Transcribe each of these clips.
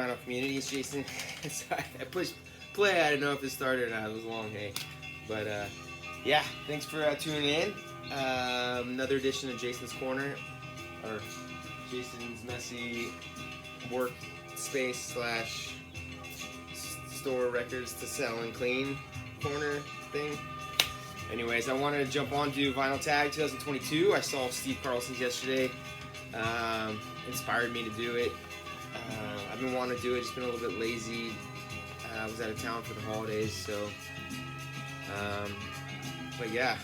vinyl community. It's Jason. I pushed play. I didn't know if it started or not. It was a long day. But yeah, thanks for tuning in. Another edition of Jason's Corner, or Jason's messy work space / store records to sell and clean corner thing. Anyways, I wanted to jump on to Vinyl Tag 2022. I saw Steve Carlson's yesterday. Inspired me to do it. I've been wanting to do it, just been a little bit lazy. I was out of town for the holidays, so. But yeah,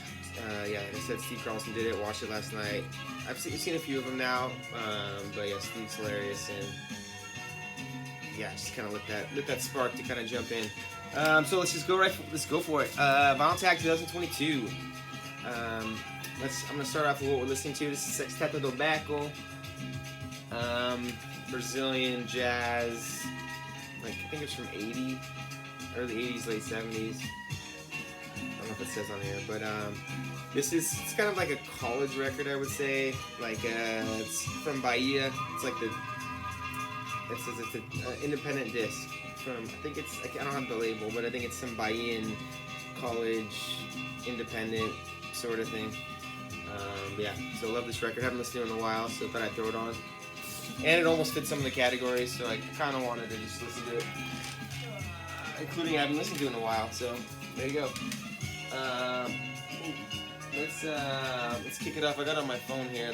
like I said, Steve Carlson did it. Watched it last night. I've seen a few of them now, but yeah, Steve's hilarious, and yeah, just kind of lit that spark to kind of jump in. So let's just go let's go for it. Vinyl Tag 2022. I'm gonna start off with what we're listening to. This is Sexteto do Beco, Brazilian jazz. Like I think it's from early 80s, late 70s. I don't know if it says on here, but it's kind of like a college record, I would say. Like it's from Bahia. It's like it says it's an independent disc from, I think it's, I don't have the label, but I think it's some Bahian college independent sort of thing. Yeah, so I love this record. I haven't listened to it in a while, so I thought I'd throw it on. And it almost fits some of the categories, so I kind of wanted to just listen to it. Including I haven't listened to it in a while, so there you go. Let's kick it off. I got on my phone here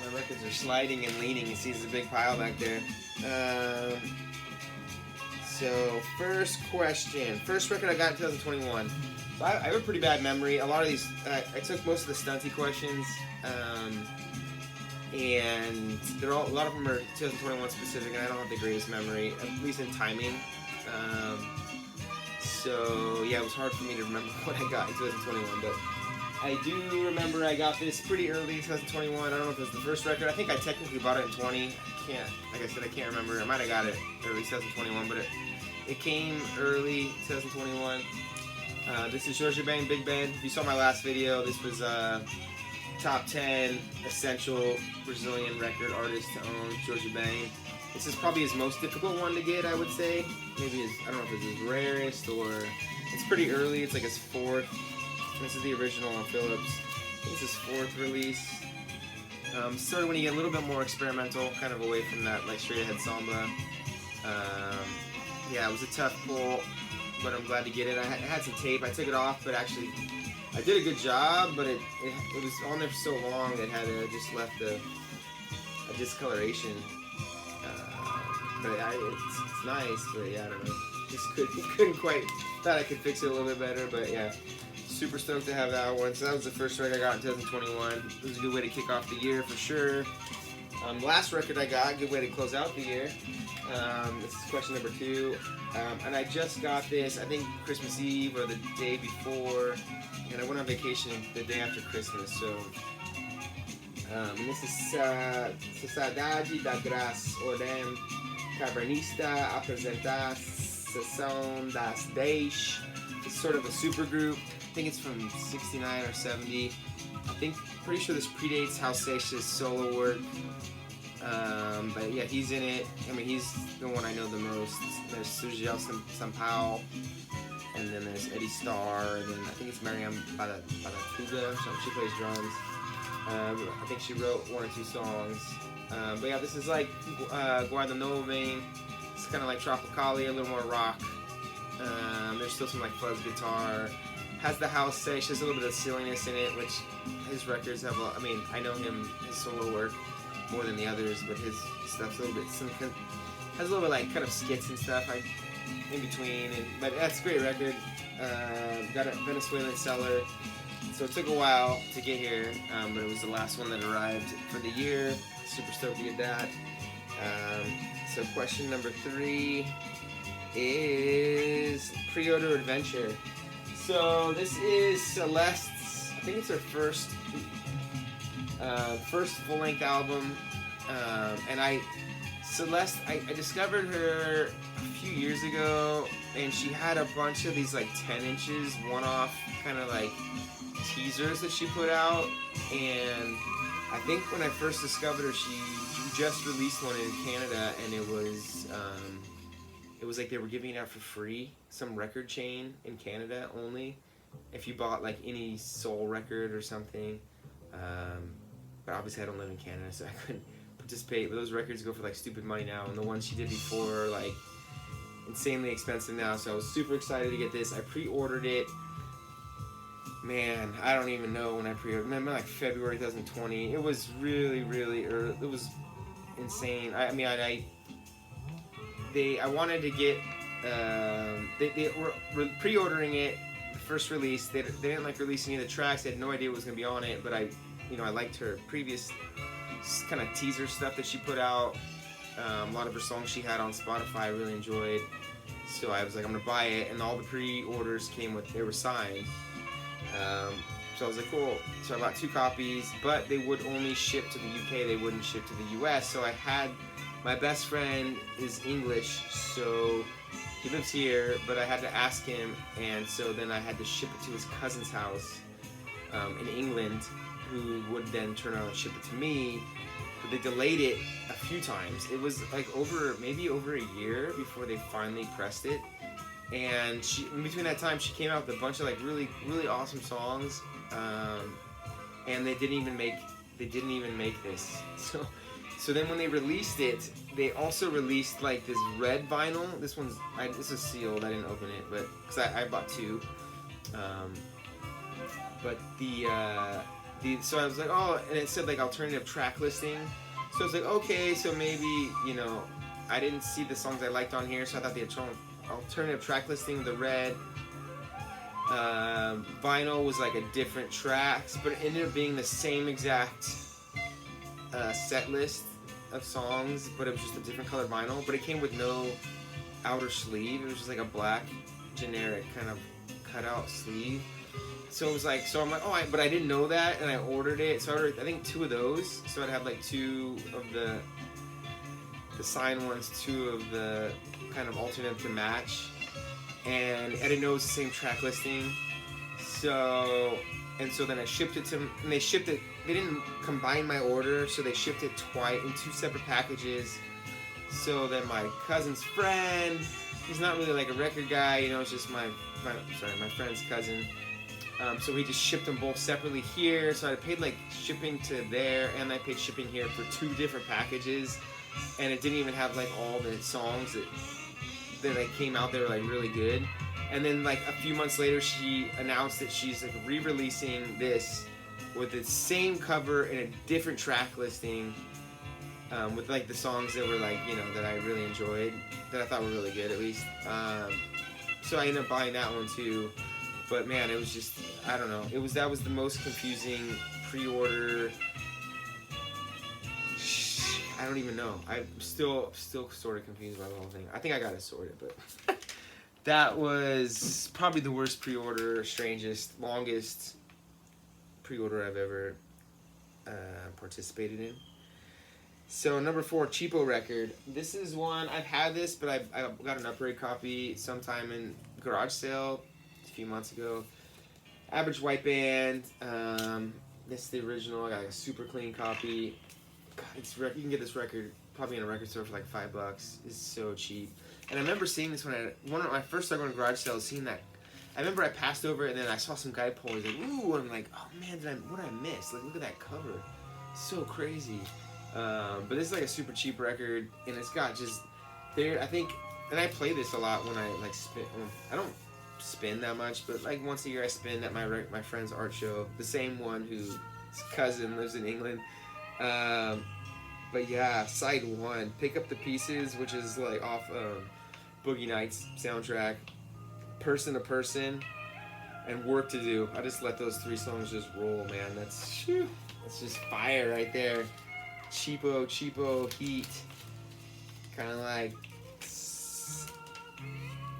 my records are sliding and leaning. You see there's a big pile back there. So first question. First record I got in 2021. So I have a pretty bad memory. A lot of these, I took most of the stunty questions, and a lot of them are 2021 specific, and I don't have the greatest memory, at least in timing. So yeah, it was hard for me to remember what I got in 2021, but I do remember I got this pretty early in 2021. I don't know if it was the first record. I think I technically bought it in 20. Like I said, I can't remember. I might have got it early 2021, but it came early 2021. This is Jorge Ben, Big Ben. If you saw my last video, this was top 10 essential Brazilian record artist to own, Jorge Ben. This is probably his most difficult one to get, I would say. Maybe I don't know if it's his rarest, or it's pretty early. It's like his fourth. This is the original on Philips. I think it's his fourth release. Sort of when you get a little bit more experimental, kind of away from that like straight ahead samba. Yeah, it was a tough pull, but I'm glad to get it. I had some tape. I took it off, but actually I did a good job. But it was on there for so long it had just left a discoloration. But it's nice. But yeah, I don't know. Just couldn't quite. Thought I could fix it a little bit better, but yeah. Super stoked to have that one. So that was the first record I got in 2021. It was a good way to kick off the year for sure. Last record I got, good way to close out the year. This is question number 2. And I just got this, I think Christmas Eve or the day before. And I went on vacation the day after Christmas. So this is Sociedade das Ordem Kavernista apresentar Sessão das 10. It's sort of a super group. I think it's from 69 or 70. Pretty sure this predates Hal Seixas' solo work. But yeah, he's in it. I mean, he's the one I know the most. There's Sujel Sampao, and then there's Eddie Starr, and then I think it's Mariam Baratuga or something. She plays drums. I think she wrote 1 or 2 songs. But yeah, this is like Guarda Novem. It's kind of like Tropicali, a little more rock. There's still some like fuzz guitar. Has the house sesh, there's a little bit of silliness in it, which his records have I mean, I know his solo work more than the others, but his stuff's a little bit, has a little bit like kind of skits and stuff in between, but that's a great record. Got a Venezuelan seller, so it took a while to get here, but it was the last one that arrived for the year. Super stoked to get that. So question number 3 is Pre-Order Adventure. So this is Celeste's, I think it's her first full-length album, and Celeste, I discovered her a few years ago, and she had a bunch of these like 10 inches one-off kind of like teasers that she put out, and I think when I first discovered her, she just released one in Canada, and it was like they were giving it out for free. Some record chain in Canada only, if you bought like any soul record or something. But obviously I don't live in Canada, so I couldn't participate. But those records go for like stupid money now, and the ones she did before are like insanely expensive now. So I was super excited to get this. I pre-ordered it. Man, I don't even know when I pre-ordered. Maybe like February 2020. It was really, really early. It was insane. I wanted to get. They were pre-ordering it. The first release. They didn't like releasing any of the tracks. They had no idea what was gonna be on it. But I liked her previous kind of teaser stuff that she put out. A lot of her songs she had on Spotify I really enjoyed. So I was like, I'm gonna buy it, and all the pre-orders came with, they were signed. So I was like, cool. So I bought 2 copies, but they would only ship to the UK. They wouldn't ship to the US. So I had, my best friend is English, so he lives here, but I had to ask him, and so then I had to ship it to his cousin's house in England, who would then turn around and ship it to me. But they delayed it a few times. It was like maybe over a year before they finally pressed it. And in between that time, she came out with a bunch of like really, really awesome songs, and they didn't even make this. So then when they released it, they also released like this red vinyl. This is sealed. I didn't open it, but because I bought 2. But so I was like, oh, and it said like alternative track listing. So I was like, okay, so maybe I didn't see the songs I liked on here, so I thought they had alternative track listing. The red vinyl was like a different tracks, but it ended up being the same exact set list of songs, but it was just a different color vinyl. But it came with no outer sleeve. It was just like a black generic kind of cutout sleeve. So it was like, so I'm like, oh, but I didn't know that, and I ordered it. So I ordered, I think, 2 of those. So I'd have like 2 of the signed ones, 2 of the kind of alternative to match, and I didn't know it was the same track listing. So then I shipped it to them, and they shipped it. They didn't combine my order, so they shipped it twice in 2 separate packages. So then my cousin's friend, he's not really like a record guy, it's just my friend's cousin. So he just shipped them both separately here. So I paid like shipping to there, and I paid shipping here for 2 different packages. And it didn't even have like all the songs that like came out. They were like really good. And then like a few months later, she announced that she's like re-releasing this with the same cover and a different track listing, with like the songs that were like that I really enjoyed, that I thought were really good at least. So I ended up buying that one too. But man, it was just, I don't know. That was the most confusing pre-order. I don't even know. I'm still sort of confused by the whole thing. I think I got it sorted, but that was probably the worst pre-order, strangest, longest pre-order I've ever participated in. So number 4, Cheapo Record. This is one, I've had this, but I got an upgrade copy sometime in garage sale a few months ago. Average white band. This is the original. I got a super clean copy. God, you can get this record probably in a record store for like $5. It's so cheap. And I remember seeing this when I first started going to garage sales, seeing that. I remember I passed over it, and then I saw some guy pull. He's like, ooh, and I'm like, oh man, what did I miss? Like, look at that cover. So crazy. But this is like a super cheap record, and it's got just I think, and I play this a lot when I like spin. I don't spin that much, but like once a year I spin at my friend's art show. The same one whose cousin lives in England. But yeah, side 1, Pick Up the Pieces, which is like off Boogie Nights soundtrack, Person to Person, and Work to Do. I just let those 3 songs just roll, man. That's just fire right there. Cheapo heat, kind of like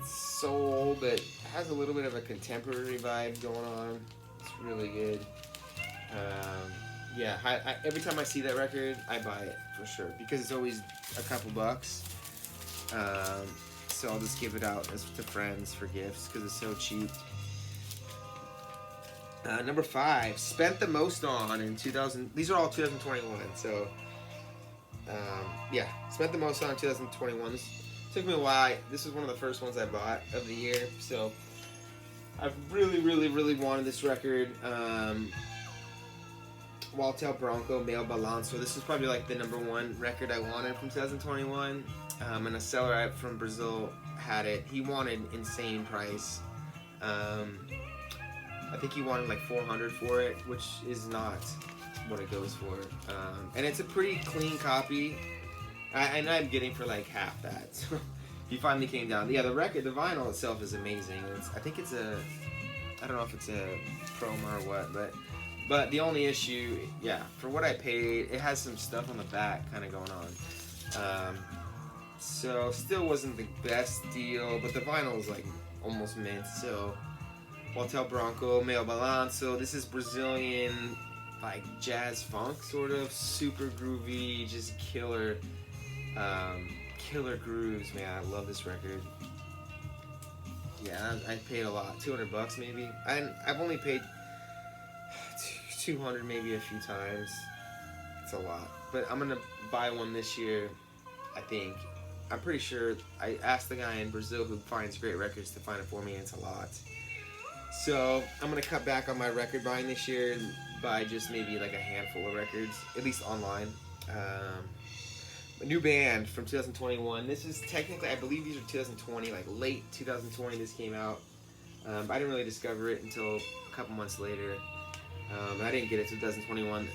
soul, but has a little bit of a contemporary vibe going on. It's really good. Yeah, every time I see that record, I buy it for sure, because it's always a couple bucks. So I'll just give it out to friends for gifts because it's so cheap. Number 5, spent the most on in 2000. These are all 2021. So, yeah, spent the most on in 2021. This took me a while. This was one of the first ones I bought of the year. So, I've really wanted this record. Waltel Bronco Male Balanço. This is probably like the number 1 record I wanted from 2021. And a seller out from Brazil had it. He wanted insane price. I think he wanted like 400 for it, which is not what it goes for. And it's a pretty clean copy. And I'm getting for like half that. So he finally came down. Yeah, the record, the vinyl itself is amazing. I think it's I don't know if it's a promo or what, but the only issue, yeah, for what I paid, it has some stuff on the back kind of going on. So still wasn't the best deal, but the vinyl is like almost mint. So Waltel Bronco Male Balanço. This is Brazilian, like jazz funk sort of, super groovy, just killer grooves, man. I love this record. Yeah, I paid a lot, $200 maybe. I've only paid 200 maybe a few times. It's a lot, but I'm gonna buy one this year. I think. I'm pretty sure. I asked the guy in Brazil who finds great records to find it for me, and it's a lot. So I'm gonna cut back on my record buying this year and buy just maybe like a handful of records, at least online. A new band from 2021. This is technically, I believe these are 2020, like late 2020 this came out. I didn't really discover it until a couple months later. I didn't get it until 2021.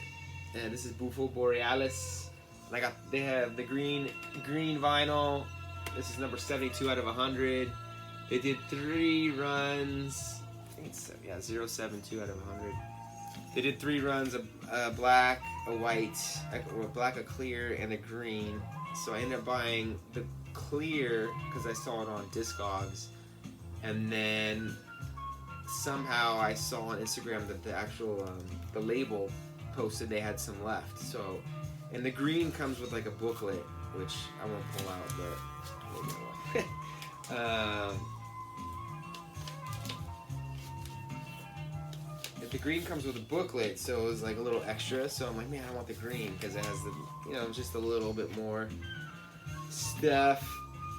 And this is Bufo Borealis. And they have the green vinyl. This is number 72 out of 100. They did 3 runs. I think it's 072 out of 100. They did 3 runs: a black, a white, a clear, and a green. So I ended up buying the clear because I saw it on Discogs, and then somehow I saw on Instagram that the actual the label posted they had some left. So, and the green comes with like a booklet, which I won't pull out, but maybe I will. The green comes with a booklet, so it was like a little extra. So I'm like, man, I want the green because it has the, just a little bit more stuff.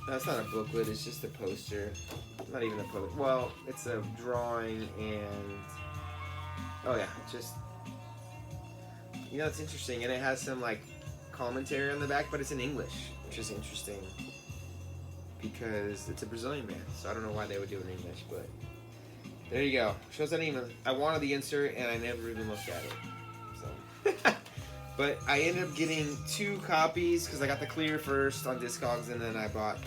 That's not a booklet; it's just a poster. Not even a poster. Well, it's a drawing and just it's interesting, and it has some like commentary on the back, but it's in English, which is interesting because it's a Brazilian band. So I don't know why they would do it in English, but. There you go. Shows that even. I wanted the insert and I never even looked at it. So, but I ended up getting 2 copies because I got the clear first on Discogs and then I bought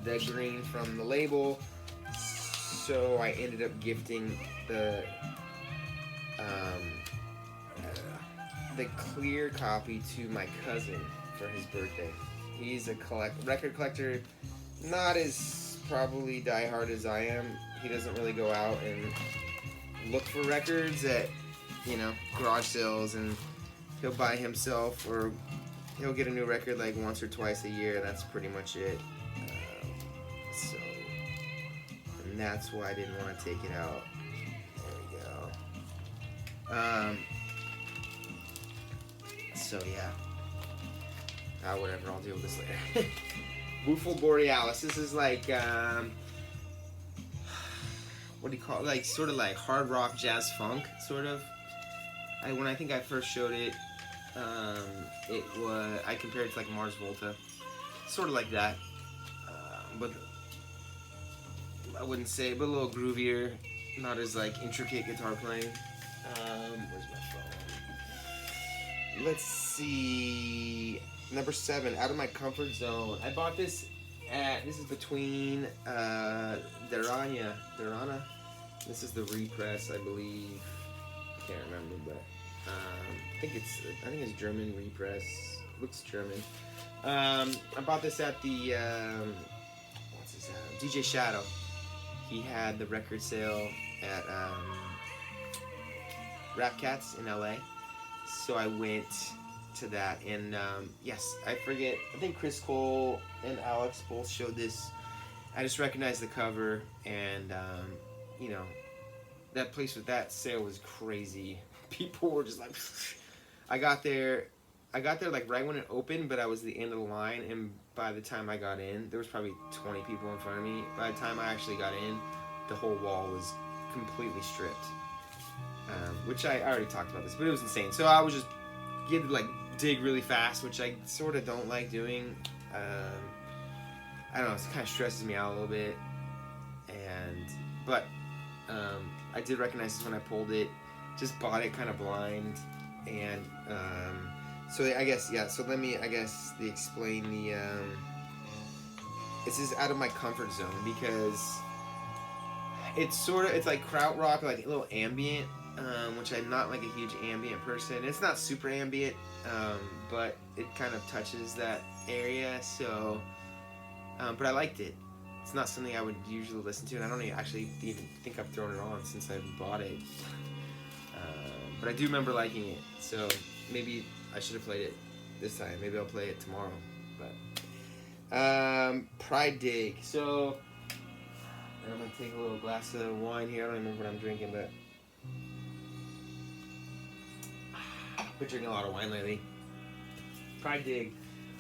the green from the label. So I ended up gifting the clear copy to my cousin for his birthday. He's a record collector, not as probably diehard as I am. He doesn't really go out and look for records at, garage sales, and he'll buy himself, or he'll get a new record like once or twice a year. That's pretty much it. And that's why I didn't want to take it out. There we go. So yeah. Whatever, I'll deal with this later. Bufo Borealis. This is like, what do you call it? Like sort of like hard rock, jazz funk, sort of. When I think I first showed it, I compared it to like Mars Volta, sort of like that, but I wouldn't say, but a little groovier, not as like intricate guitar playing. Where's my phone? Let's see. Number 7, Out of My Comfort Zone. I bought this this is between Derana. This is the repress, I believe. I can't remember, but I think it's German repress. Looks German. I bought this at the DJ Shadow. He had the record sale at Rap Cats in LA. So I went to that, and yes, I forget, I think Chris Cole and Alex both showed this. I just recognized the cover, and that place with that sale was crazy. People were just like, I got there like right when it opened, but I was the end of the line, and by the time I got in, there was probably 20 people in front of me. By the time I actually got in, the whole wall was completely stripped. Which I already talked about this, but it was insane. So I was just get like dig really fast, which I sort of don't like doing. I don't know, it kind of stresses me out a little bit, but I did recognize this when I pulled it. Just bought it kind of blind, and so I guess So let me explain the. This is out of my comfort zone because it's like krautrock, like a little ambient. Which I'm not like a huge ambient person. It's not super ambient, but it kind of touches that area. So, but I liked it. It's not something I would usually listen to, and I don't actually even think I've thrown it on since I bought it. But I do remember liking it. So maybe I should have played it this time. Maybe I'll play it tomorrow. But Pride Dig. So I'm gonna take a little glass of wine here. I don't remember what I'm drinking, but. I've been drinking a lot of wine lately. Pride Dig.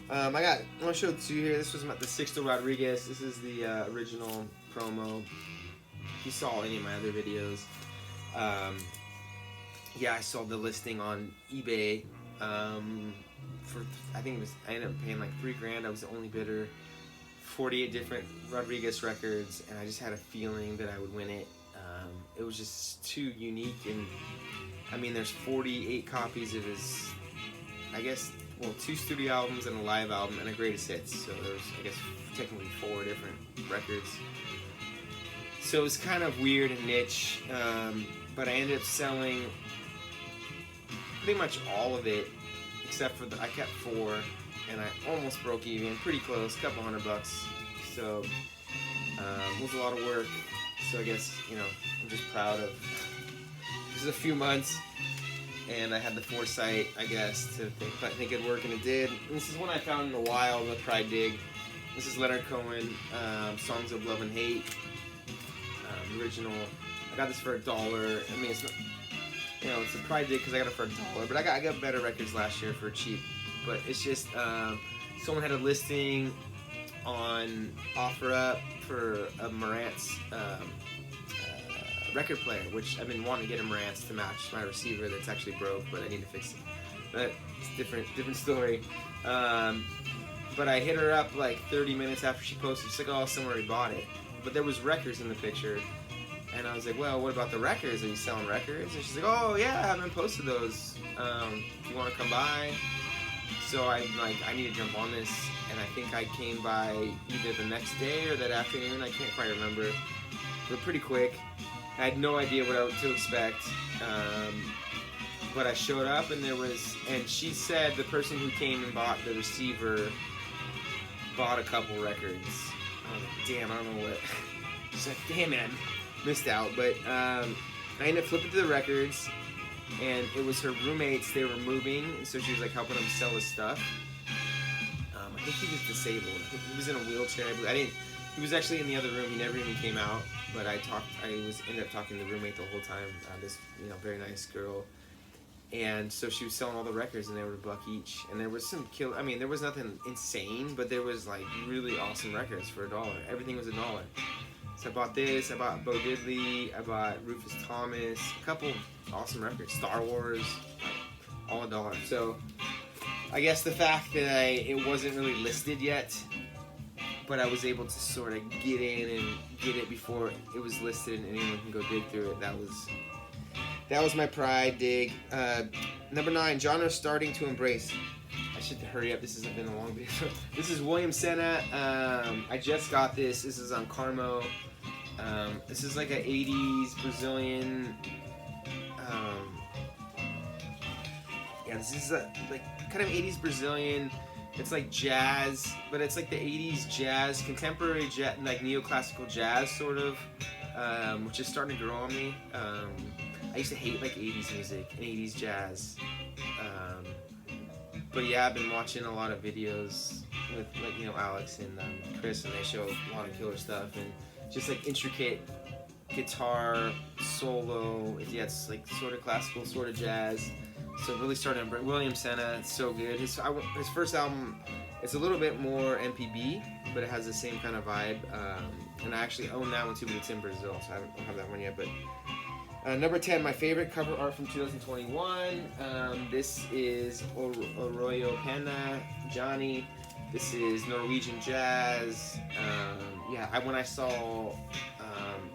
I want to show two here. This was the Sixto Rodriguez. This is the original promo. If you saw any of my other videos. I saw the listing on eBay. I ended up paying like $3,000. I was the only bidder. 48 different Rodriguez records, and I just had a feeling that I would win it. It was just too unique, and there's 48 copies of his, 2 studio albums and a live album and a greatest hits. So there's, technically 4 different records. So it was kind of weird and niche, but I ended up selling pretty much all of it, except for I kept 4, and I almost broke even, pretty close, a couple $100. So it was a lot of work. So I guess, I'm just proud of. This is a few months, and I had the foresight, to think it'd work, and it did. And this is one I found in the wild with Pride Dig. This is Leonard Cohen, Songs of Love and Hate, original. I got this for $1. It's not, it's a Pride Dig because I got it for $1, but I got better records last year for cheap. But it's just someone had a listing on OfferUp for a Marantz record player, which I've been wanting to get a Marantz to match my receiver that's actually broke, but I need to fix it. But it's different story. But I hit her up like 30 minutes after she posted. She's like, "Oh, someone already bought it." But there was records in the picture, and I was like, "Well, what about the records? Are you selling records?" And she's like, "Oh yeah, I haven't posted those. If you want to come by." So I need to jump on this, and I think I came by either the next day or that afternoon. I can't quite remember, but pretty quick. I had no idea what to expect, but I showed up, and she said the person who came and bought the receiver bought a couple records. I was like, damn, I don't know what. She's like, damn it, I missed out. But I ended up flipping through the records, and it was her roommates. They were moving, and so she was like helping them sell his stuff. I think he was disabled. He was in a wheelchair. He was actually in the other room. He never even came out. But ended up talking to the roommate the whole time. This very nice girl. And so she was selling all the records, and they were $1 each. And there was some there was nothing insane, but there was like really awesome records for $1. Everything was $1. So I bought this. I bought Bo Diddley. I bought Rufus Thomas. A couple awesome records. Star Wars. All $1. So I guess the fact that it wasn't really listed yet, but I was able to sort of get in and get it before it was listed and anyone can go dig through it. That was my Pride Dig. Number 9, genre starting to embrace. I should hurry up. This hasn't been a long video. This is William Senna. I just got this. This is on Carmo. This is like an 80s Brazilian. This is like kind of 80s Brazilian. It's like jazz, but it's like the 80s jazz, contemporary jazz, like neoclassical jazz sort of, which is starting to grow on me. I used to hate like 80s music and 80s jazz. But yeah, I've been watching a lot of videos with Alex and Chris, and they show a lot of killer stuff and just like intricate guitar solo. Yeah, it's like sort of classical, sort of jazz. So really starting to bring William Senna. It's so good. His first album, it's a little bit more MPB, but it has the same kind of vibe. And I actually own that one too, but it's in Brazil, so I don't have that one yet. But number 10, my favorite cover art from 2021. This is Oriole Peña, Johnny. This is Norwegian jazz. When I saw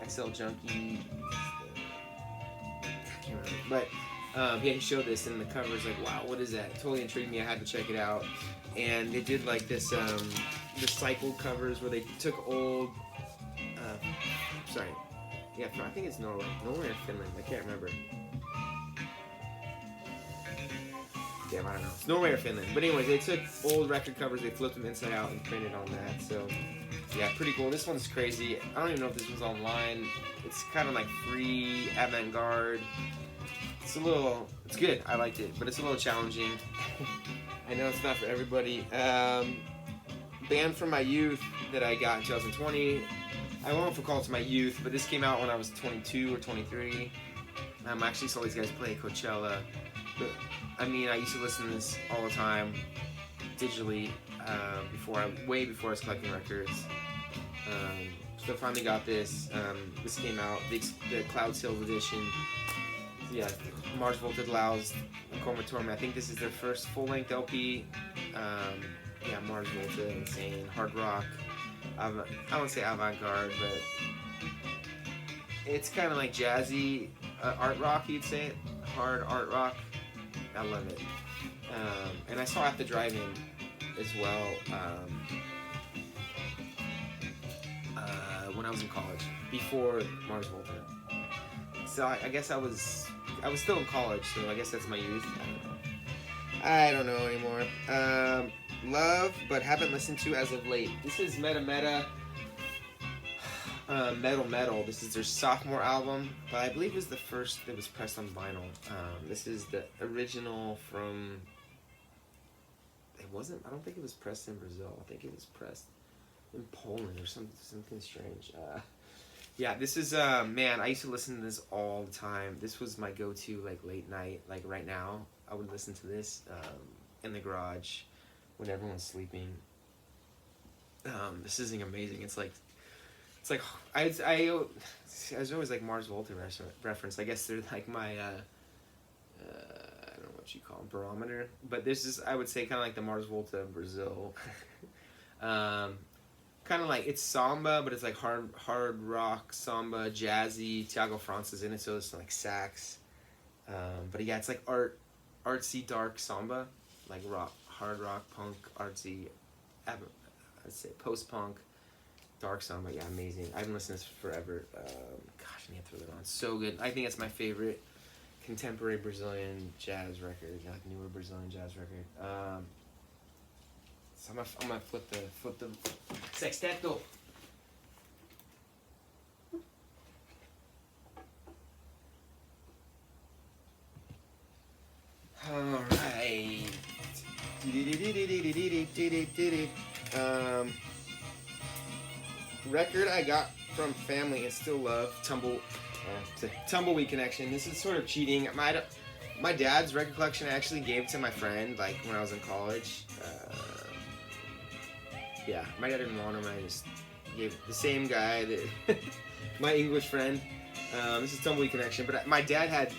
XL Junkie, I can't remember, but he showed this, and the cover's like, wow, what is that? It totally intrigued me. I had to check it out. And they did like this recycled covers where they took old, I think it's Norway or Finland. I can't remember. Damn, I don't know. It's Norway or Finland. But anyways, they took old record covers, they flipped them inside out and printed on that. So yeah, pretty cool. This one's crazy. I don't even know if this was online. It's kind of like free avant-garde. It's good. I liked it, but it's a little challenging. I know it's not for everybody. Band from my youth that I got in 2020. I won't call it to my youth, but this came out when I was 22 or 23. I actually saw these guys play at Coachella. But, I used to listen to this all the time, digitally, way before I was collecting records. So I finally got this. This came out, the Cloud Sales edition. Yeah, Mars Volta allows Comatorm. I think this is their first full-length LP. Mars Volta, insane, hard rock. I wouldn't say avant-garde, but it's kind of like jazzy art rock, you'd say. Hard art rock. I love it. And I saw At the Drive-In as well when I was in college, before Mars Volta. So I guess I was still in college, so I guess that's my youth. I don't know anymore. Love, but haven't listened to as of late. This is Metal. This is their sophomore album, but I believe it was the first that was pressed on vinyl. This is the original from... I don't think it was pressed in Brazil. I think it was pressed in Poland or something strange. This is, I used to listen to this all the time. This was my go-to, like, late night. Like, right now, I would listen to this in the garage when everyone's sleeping. This is amazing. It's like I was always like Mars Volta reference. I guess they're like my, I don't know what you call them, barometer. But this is, I would say, kind of like the Mars Volta of Brazil. Kind of like, it's samba, but it's like hard rock, samba, jazzy. Thiago Franz is in it, so it's like sax. But yeah, it's like artsy, dark samba, like rock, hard rock, punk, artsy, I'd say post-punk, dark samba. Yeah, amazing. I've been listening to this forever. I need to throw that on. So good. I think it's my favorite contemporary Brazilian jazz record, like newer Brazilian jazz record. So I'm gonna flip the Sexteto. All right. Record I got from family and still love, Tumbleweed Connection. This is sort of cheating. My dad's record collection I actually gave to my friend, like when I was in college. My dad didn't want them. I just gave the same guy that my English friend. This is Tumbleweed Connection, but my dad had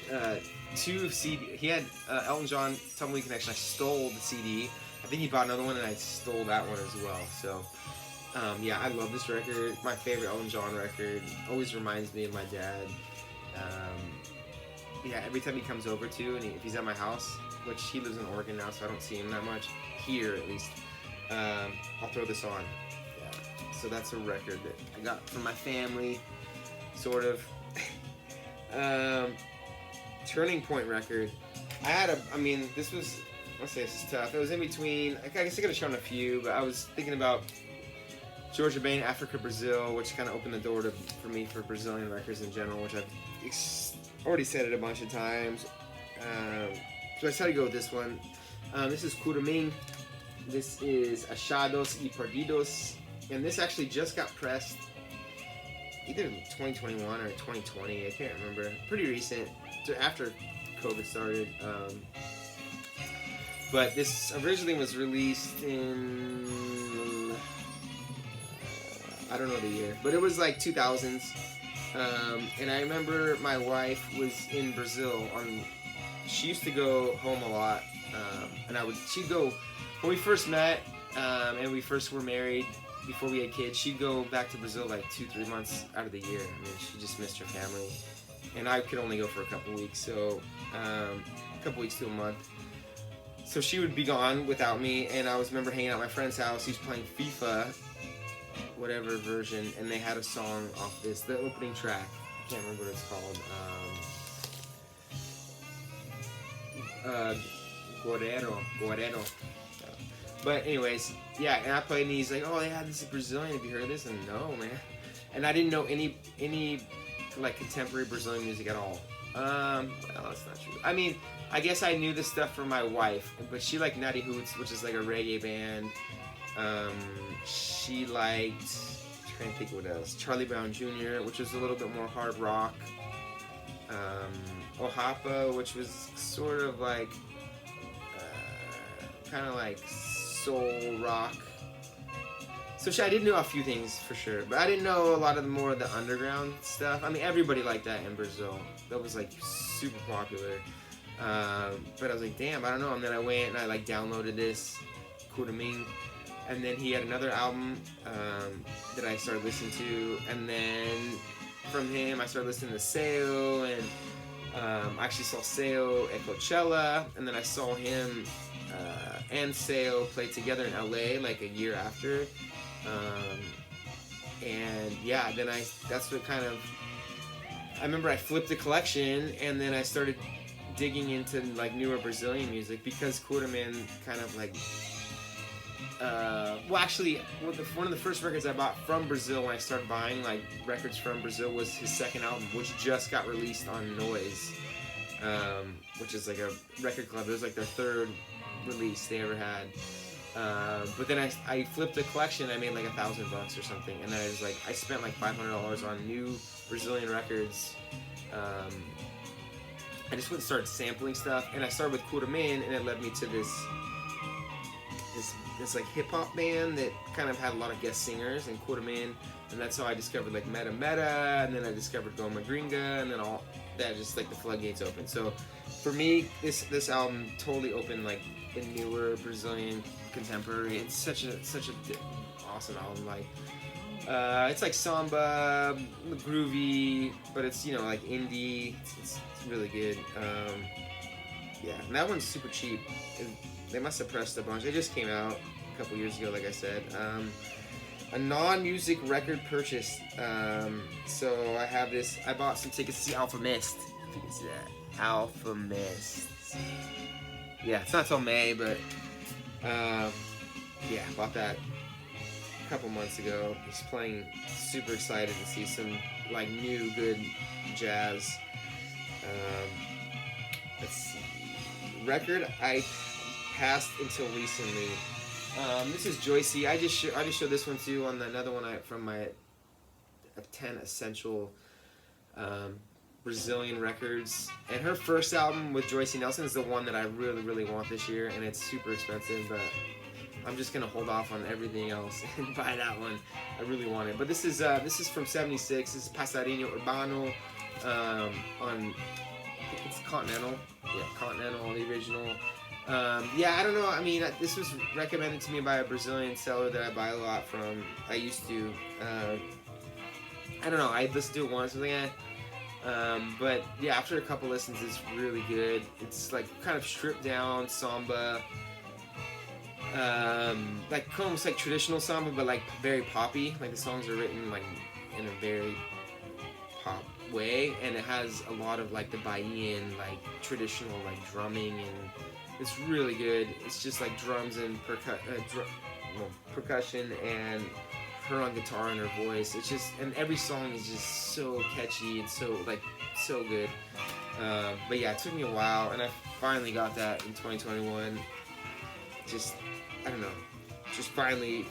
2 CD. He had Elton John Tumbleweed Connection. I stole the CD. I think he bought another one, and I stole that one as well. So, I love this record. My favorite Elton John record. Always reminds me of my dad. Every time he comes over too, and if he's at my house, which he lives in Oregon now, so I don't see him that much here at least. I'll throw this on. Yeah. So that's a record that I got from my family, sort of. Turning Point record. This was, let's say this is tough. It was in between, I guess I could have shown a few, but I was thinking about Jorge Ben, Africa, Brazil, which kind of opened the door for me for Brazilian records in general, which I've already said it a bunch of times. So I decided to go with this one. This is Kuraming. This is Achados y Perdidos, and this actually just got pressed either 2021 or 2020. I can't remember. Pretty recent, after COVID started. But this originally was released in I don't know the year, but it was like 2000s. And I remember my wife was in Brazil. She used to go home a lot, and she'd go when we first met, and we first were married. Before we had kids, she'd go back to Brazil like 2-3 months out of the year. I mean, she just missed her family, and I could only go for a couple weeks, so a couple weeks to a month. So she would be gone without me, and I remember hanging out at my friend's house. He was playing FIFA, whatever version, and they had a song off the opening track. I can't remember what it's called. Guerrero. But anyways, yeah, and I played, and he's like, "Oh, yeah, this is Brazilian. Have you heard of this?" And no, man. And I didn't know any like contemporary Brazilian music at all. Well, that's not true. I mean, I guess I knew this stuff from my wife, but she liked Nutty Hoots, which is like a reggae band. She liked, I'm trying to think what else, Charlie Brown Jr., which was a little bit more hard rock. Ohapa, which was sort of like, kind of like soul rock. So I did know a few things for sure, but I didn't know a lot of the more of the underground stuff. I mean, everybody liked that in Brazil. That was like super popular. But I was like, damn, I don't know. And then I went and I like downloaded this Kuraming, and then he had another album that I started listening to, and then from him I started listening to Seo, and I actually saw Seo at Coachella, and then I saw him and Seo play together in LA like a year after. And yeah, then that's what kind of, I remember I flipped the collection, and then I started digging into like newer Brazilian music, because Kuraming kind of like, well, actually, one of the first records I bought from Brazil when I started buying like records from Brazil was his second album, which just got released on Noise, which is like a record club. It was like their third release they ever had. But then I flipped the collection. I made like $1,000 or something, and then I spent like $500 on new Brazilian records. I just went and started sampling stuff, and I started with Kuraming, and it led me to this like hip hop band that kind of had a lot of guest singers in Kuraming, and that's how I discovered like Meta Meta, and then I discovered Goma Gringa, and then all that, just like the floodgates opened. So for me, this album totally opened like a newer Brazilian contemporary. It's such a awesome album. Like it's like samba, groovy, but it's, you know, like indie. It's really good. Yeah, and that one's super cheap. They must have pressed a bunch. It just came out a couple years ago, like I said. A non-music record purchase. So I have this. I bought some tickets to see Alpha Mist. I think it's that. Alpha Mist. Yeah, it's not till May, but yeah, I bought that a couple months ago. He's playing. Super excited to see some like new good jazz. Let's see. Record I passed until recently. This is Joyce. I just showed this one too on another one from my 10 essential Brazilian records. And her first album with Joyce Nelson is the one that I really, really want this year, and it's super expensive, but I'm just gonna hold off on everything else and buy that one. I really want it. But this is from '76. This is Passarinho Urbano on, I think it's Continental. Yeah, Continental, the original. Yeah, I don't know. I mean, this was recommended to me by a Brazilian seller that I buy a lot from. I used to. I don't know. I listened to it once. I was like, but yeah, after a couple listens, it's really good. It's like kind of stripped down samba, like almost like traditional samba, but like very poppy. Like the songs are written like in a very pop way, and it has a lot of like the Bahian, like traditional like drumming, and it's really good. It's just like drums and percussion, and her on guitar and her voice. It's just, and every song is just so catchy and so like so good. But yeah, it took me a while, and I finally got that in 2021. Just, I don't know, just finally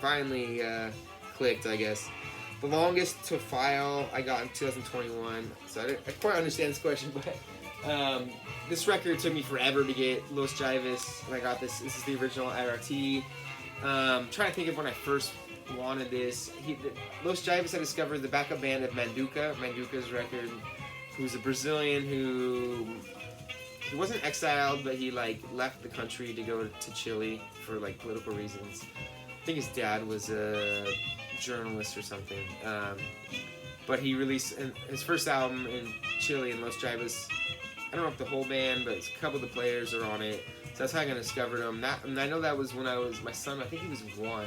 clicked, I guess. The longest to file I got in 2021. So I didn't quite understand this question, but this record took me forever to get. Los Jaivas, and I got this. This is the original IRT. Trying to think of when I first wanted this. Los Jaivas, I discovered the backup band of Manduka. Manduka's record. Who's a Brazilian who he wasn't exiled, but he like left the country to go to Chile for like political reasons. I think his dad was a journalist or something. But he released his first album in Chile in Los Jaivas. I don't know if the whole band, but a couple of the players are on it. So that's how I discovered him. And I know that was when I was my son. I think he was 1.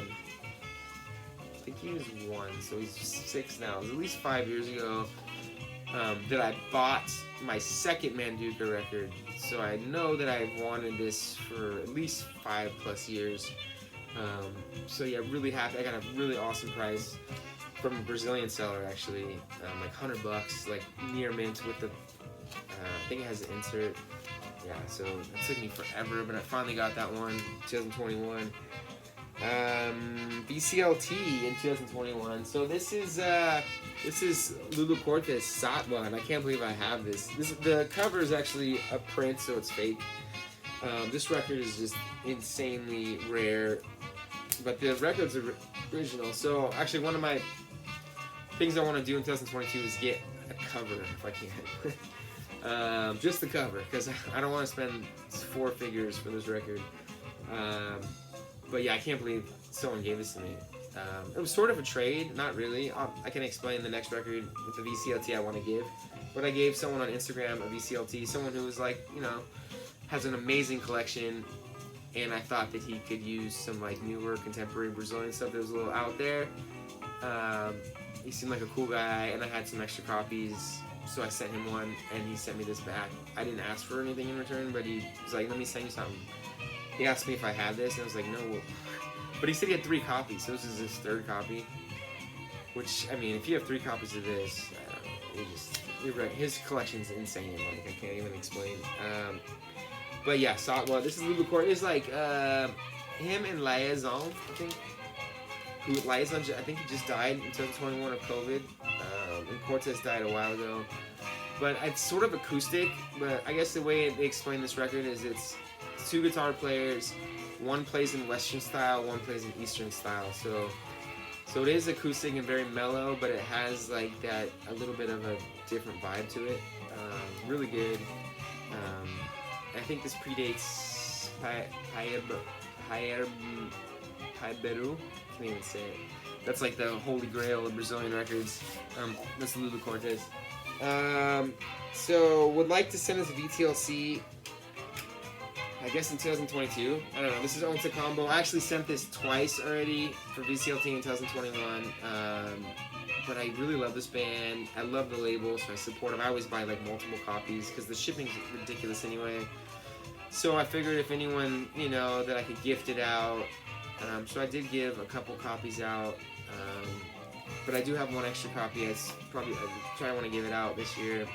So he's 6 now. It was at least 5 years ago that I bought my second Manduka record. So I know that I've wanted this for at least 5+ years. So yeah, really happy. I got a really awesome price from a Brazilian seller, actually, like $100, like near mint with the. I think it has an insert. Yeah, so it took me forever, but I finally got that one, 2021. Vclt in 2021. So this is Lulu Cortez Satwa, and I can't believe I have this. The cover is actually a print, so it's fake. This record is just insanely rare, but the record's original. So actually, one of my things I want to do in 2022 is get a cover if I can. Just the cover, because I don't want to spend 4 figures for this record. But yeah, I can't believe someone gave this to me. It was sort of a trade, not really. I can explain the next record with the VCLT I want to give. But I gave someone on Instagram a VCLT, someone who was like, has an amazing collection, and I thought that he could use some like newer contemporary Brazilian stuff that was a little out there. He seemed like a cool guy, and I had some extra copies. So I sent him one, and he sent me this back. I didn't ask for anything in return, but he was like, let me send you something. He asked me if I had this, and I was like, no. But he said he had 3 copies, so this is his 3rd copy. Which, I mean, if you have 3 copies of this, you're right. His collection's insane. Like, I can't even explain. But yeah, Satwa. This is Lulu Court. It's like him and Liaison, I think. Liaison, I think he just died in 2021 of COVID. And Cortez died a while ago. But it's sort of acoustic, but I guess the way they explain this record is it's 2 guitar players, one plays in Western style, one plays in Eastern style. So it is acoustic and very mellow, but it has like that a little bit of a different vibe to it. Really good. I think this predates Paiberu. Can't even say it. That's like the holy grail of Brazilian records. That's Lulu Cortez. So would like to send us a VTLC, I guess in 2022. I don't know. This is Onca Combo. I actually sent this twice already for VCLT in 2021. But I really love this band. I love the label, so I support them. I always buy like multiple copies because the shipping's ridiculous anyway. So I figured if anyone, that I could gift it out. So I did give a couple copies out, but I do have one extra copy. I want to give it out this year.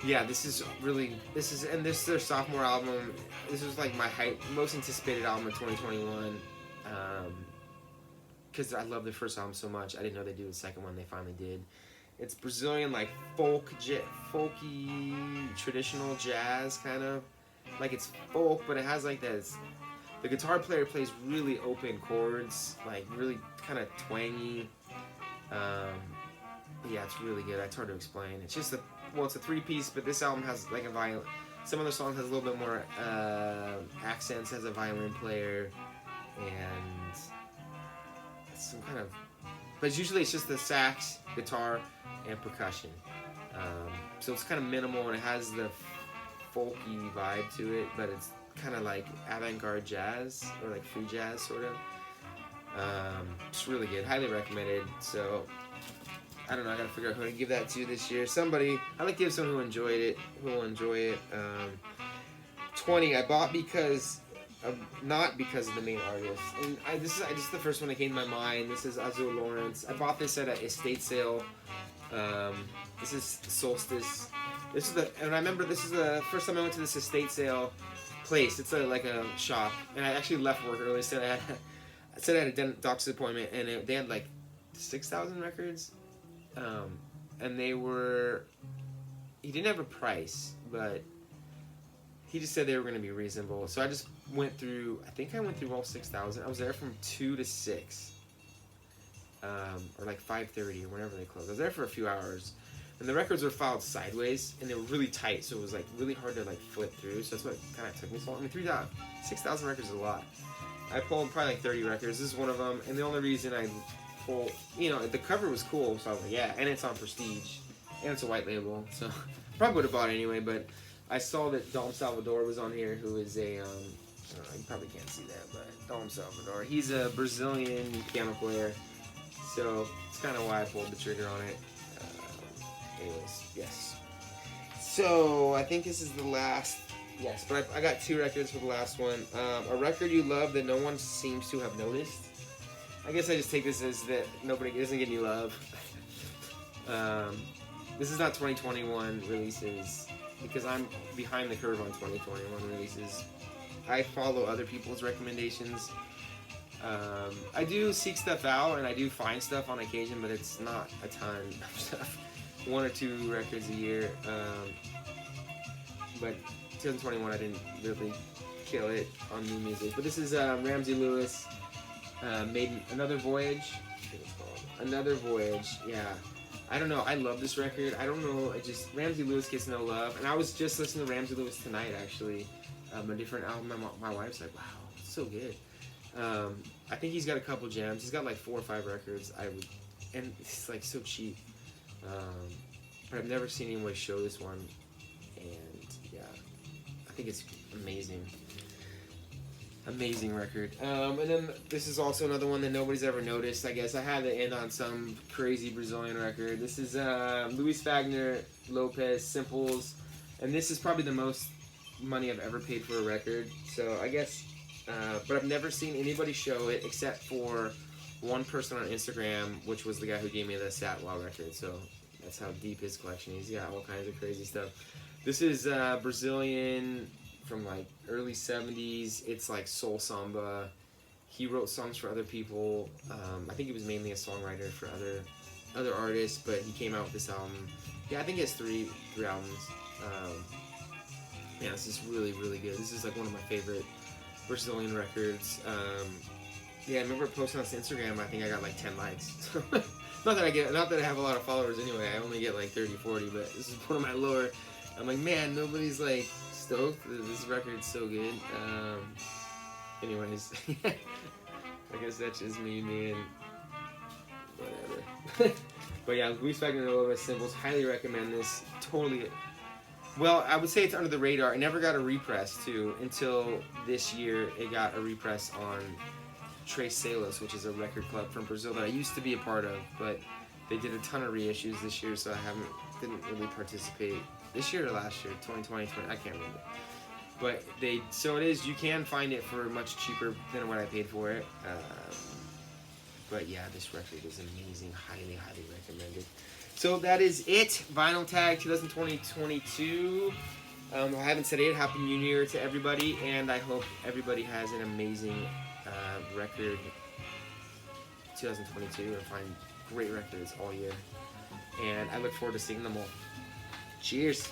Yeah, this is their sophomore album. This was like my most anticipated album of 2021. Because I love their first album so much. I didn't know they'd do the second one. They finally did. It's Brazilian, like folky, traditional jazz kind of. Like it's folk, but it has like this. The guitar player plays really open chords, like really kind of twangy. Yeah, it's really good. It's hard to explain. It's just it's a 3-piece, but this album has like a violin. Some of the songs has a little bit more accents, has a violin player, and some kind of. But usually it's just the sax, guitar, and percussion. So it's kind of minimal, and it has the folky vibe to it, but it's kind of like avant-garde jazz or like free jazz sort of. It's really good, highly recommended. So I don't know, I gotta figure out who to give that to this year. Somebody, I like to give someone who will enjoy it. 20 I bought because not because of the main artist, and this is the first one that came to my mind. This is Azur Lawrence. I bought this at an estate sale. This is Solstice. And I remember this is the first time I went to this estate sale place. It's like a shop, and I actually left work early, so I said I had a doctor's appointment, and they had like 6,000 records, and they were. He didn't have a price, but he just said they were going to be reasonable. So I just went through. I think I went through all 6,000. I was there from 2 to 6, or like 5:30 or whenever they closed. I was there for a few hours, and the records were filed sideways, and they were really tight, so it was like really hard to like flip through. So that's what kind of took me so long. I mean, 6,000 records is a lot. I pulled probably like 30 records. This is one of them, and the only reason I pulled, the cover was cool, so I was like, yeah, and it's on Prestige, and it's a white label, so probably would have bought it anyway. But I saw that Dom Salvador was on here, who is a, I don't know, you probably can't see that, but Dom Salvador, he's a Brazilian piano player, so it's kind of why I pulled the trigger on it. Anyways, yes. So I think this is the last. Yes, but I got 2 records for the last one. A record you love that no one seems to have noticed. I guess I just take this as that nobody doesn't get any love. This is not 2021 releases because I'm behind the curve on 2021 releases. I follow other people's recommendations. I do seek stuff out and I do find stuff on occasion, but it's not a ton of stuff. 1 or 2 records a year. But 2021 I didn't really kill it on new music. But this is Ramsey Lewis made Another Voyage. I think it's called Another Voyage. Yeah. I don't know. I love this record. I don't know. Ramsey Lewis gets no love. And I was just listening to Ramsey Lewis tonight, actually. A different album. My wife's like, wow, it's so good. I think he's got a couple gems. He's got like 4 or 5 records. And it's like so cheap. But I've never seen anybody show this one. And yeah, I think it's amazing. Amazing record. And then this is also another one that nobody's ever noticed. I guess I had to end on some crazy Brazilian record. This is Luis Vagner Lopes Simples, and this is probably the most money I've ever paid for a record. So I guess, but I've never seen anybody show it except for one person on Instagram, which was the guy who gave me the Satwa record. So that's how deep his collection is. He's got all kinds of crazy stuff. This is Brazilian from like early 70s. It's like soul samba. He wrote songs for other people. I think he was mainly a songwriter for other artists, but he came out with this album. Yeah, I think he has three albums. Yeah, this is really, really good. This is like one of my favorite Brazilian records. Yeah, I remember posting on Instagram, I think I got like 10 likes. not that I have a lot of followers anyway, I only get like 30, 40, but this is one of my lower. I'm like, man, nobody's like stoked. This record's so good. Anyways, I guess that's just me being whatever. But yeah, Luis Vagner Lopes Simples, highly recommend this. Totally. Well, I would say it's under the radar. It never got a repress too until this year. It got a repress on Tres Celos, which is a record club from Brazil that I used to be a part of, but they did a ton of reissues this year, so I didn't really participate this year or last year, 2020, I can't remember. But so it is, you can find it for much cheaper than what I paid for it. But yeah, this record is amazing, highly, highly recommended. So that is it, Vinyl Tag 2020-22. I haven't said it, Happy New Year to everybody, and I hope everybody has an amazing record 2022 and find great records all year. And I look forward to seeing them all. Cheers.